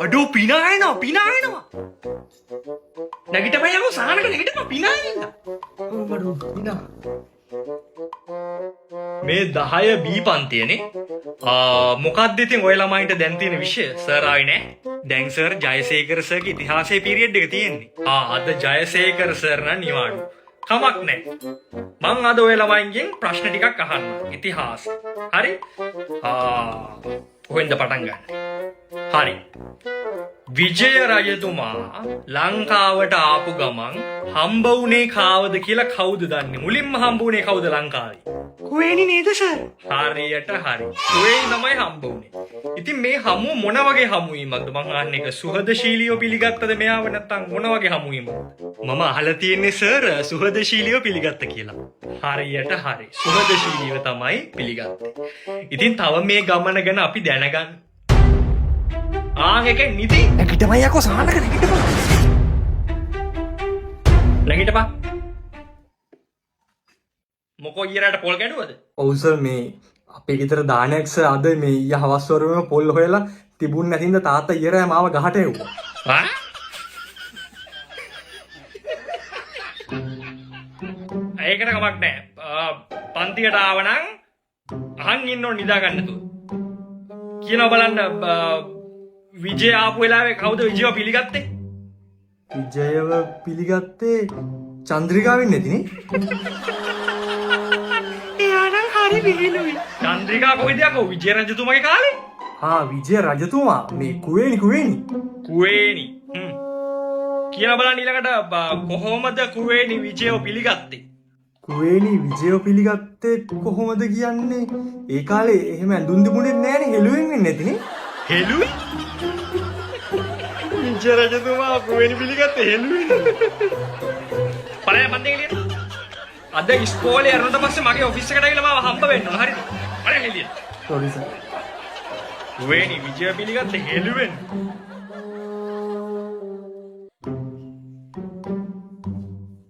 අඩෝ පිනායනවා නැගිටපන් යකෝ සානක නැගිටපන් පිනායන්න මේ 10 B පන්තියනේ මොකක්ද ඉතින් ඔය ළමයින්ට දැන් තියෙන විෂය සර් ආවේ නෑ දැන් සර් ජයසේකර සර්ගේ ඉතිහාසයේ පීරියඩ් එක තියෙන්නේ අද ජයසේකර සර් නම් නිවාඩු කමක් නෑ මං අද ඔය ළමයින්ගෙන් ප්‍රශ්න ටිකක් අහන්න ඉතිහාස හරි කොහෙන්ද පටන් ගන්න හරි විජය රජතුමා ලංකාවට ආපු ගමන් හම්බ වුණේ කාවද කියලා කවුද දන්නේ මුලින්ම හම්බ වුණේ කවුද ලංකාවේ කුවේණි නේද සර් හරියට හරි කුවේණි තමයි හම්බ වුණේ ඉතින් මේ හමුව මොන වගේ හමුවීමක්ද මං අහන්නේ එක සුහදශීලීව පිළිගත්තද මෙයාව නැත්නම් මොන වගේ හමුවීමක්ද මම අහලා තියෙන්නේ සර් සුහදශීලීව පිළිගත්ත කියලා හරියට හරි සුහදශීලීව තමයි පිළිගත්තේ ඉතින් තව මේ ගමන ගැන අපි දැනගන්න එකෙන් නිදි නැගිටපන් යකෝ සානක නැගිටපන් මොකෝ ඊරාට පොල් ගැඩුවද ඔව් සර් මේ අපේ ගෙදර දානයක් සර් අද මේ ඊය හවස් වරුවේම පොල් හොයලා තිබුණ නැතිඳ තාත්තා ඊරා මාව ගහට එව්වා ඒකට කමක් නැහැ පන්තියට ආවනම් අහන් ඉන්න ඕන නිදා ගන්නතු කියනවා බලන්න විජය ආපු වෙලාවේ කවුද විජයව පිළිගත්තේ? විජයව පිළිගත්තේ චන්ද්‍රිකාවෙන් නැතිනේ. එයා නම් හරි විහිළුයි. චන්ද්‍රිකා කොහෙද යකෝ විජය රජතුමාගේ කාලේ? විජය රජතුමා මේ කුවේණි. කියලා බලන්න ඊළඟට කොහොමද කුවේණි විජයව පිළිගත්තේ? කුවේණි විජයව පිළිගත්තේ කොහොමද කියන්නේ? ඒ කාලේ එහෙම ඇඳුම් තිබුණේ නැහැනේ හෙළුවෙන් වෙන්නේ නැතිනේ. හෙළුයි? විජය රජතුමා කුවේණි පිළිගත්තේ හෙළුවෙන්. පළය මන්දේ එළියට. අද ඉස්කෝලේ යනකොට පස්සේ මගේ ඔෆිස් එකට ඇවිල්ලා මාව හම්බ වෙන්න ඕන. හරිද? පළය එළියට. Sorry sir. කුවේණි විජය පිළිගත්තේ හෙළුවෙන්.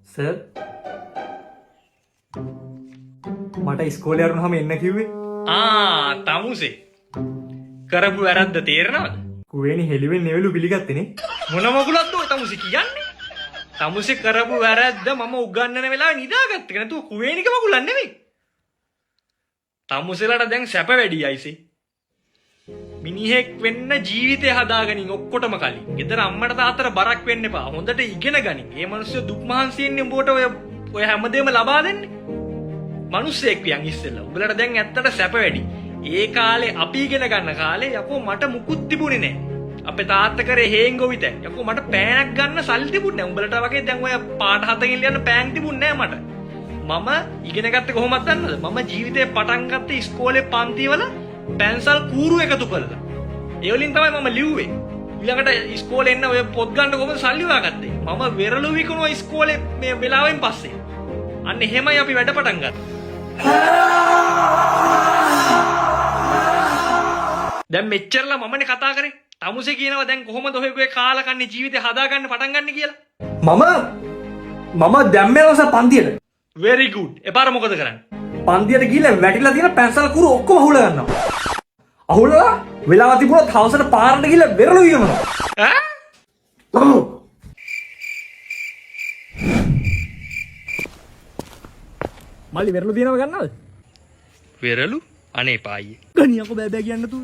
සර් මට ඉස්කෝලේ යරුනහම එන්න කිව්වේ තමුසේ කරපු වැරද්ද තේරෙනවද කුවේණි හෙළුවෙන් නෙවෙලු පිළිගත්තේනේ මොන මොකුලක්ද ඔය තමුසේ කියන්නේ තමුසේ කරපු වැරද්ද මම උගන්නන වෙලාවේ නිදාගත්තේ නැතුව කුවේණික මකුලක් නෙවෙයි තමුසෙලාට දැන් සැප වැඩි අයිසේ මිනිහෙක් වෙන්න ජීවිතය හදාගනින් ඔක්කොටම කලින් ගෙදර අම්මට තාත්තට බරක් වෙන්න එපා හොඳට ඉගෙන ගනින් මේ මිනිස්සු දුක් මහන්සියෙන් උඹට ඔය හැමදේම ලබා දෙන්නේ මිනිස්සෙක් වියන් ඉස්සෙල්ලා උඹලට දැන් ඇත්තට සැප වැඩි ඒ කාලේ අපි ඉගෙන ගන්න කාලේ යකෝ මට මුකුත් තිබුණේ නැහැ අපේ තාත්තා කරේ හේංගොවිත යකෝ මට පෑනක් ගන්න සල්ලි තිබුණේ නැහැ උඹලට වගේ දැන් ඔය පාට හතකින් ලියන්න පෑන් තිබුණේ නැහැ මට මම ඉගෙන ගත්තේ කොහොමද දන්නවද මම ජීවිතේ පටන් ගත්තේ ඉස්කෝලේ පන්තිවල පැන්සල් කූරු එකතු කළා. ඒ වලින් තමයි මම ලිව්වේ. ඊළඟට ඉස්කෝලේ එන්න ඔය පොත් ගන්න කොහොමද සල්ලි හොයාගත්තේ? මම වෙරළු විකුණුවා ඉස්කෝලේ මේ වෙලාවෙන් පස්සේ. අන්න එහෙමයි අපි වැඩ පටන් ගත්තා. දැන් මෙච්චරලා මමනේ කතා කරේ. තමුසේ කියනවා දැන් කොහොමද ඔයගේ කාලකන්ණි ජීවිතේ හදාගන්න පටන් ගන්න කියලා. මම දැන් මේවස පන්තියට. very good. එපාර මොකද කරන්නේ? පන්තියට ගිහලා වැටිලා තියෙන පැන්සල් කුරු ඔක්කොම අහුලා ගන්නවා. අහුලලා වෙලාව තිබුණොත් හවසට පාරට ගිහලා වෙරළු වියමනවා. මල්ලි වෙරළු දිනව ගන්නවද? වෙරළු? අනේ පායියේ. ගණියකෝ බෑ බෑ කියන්න තු.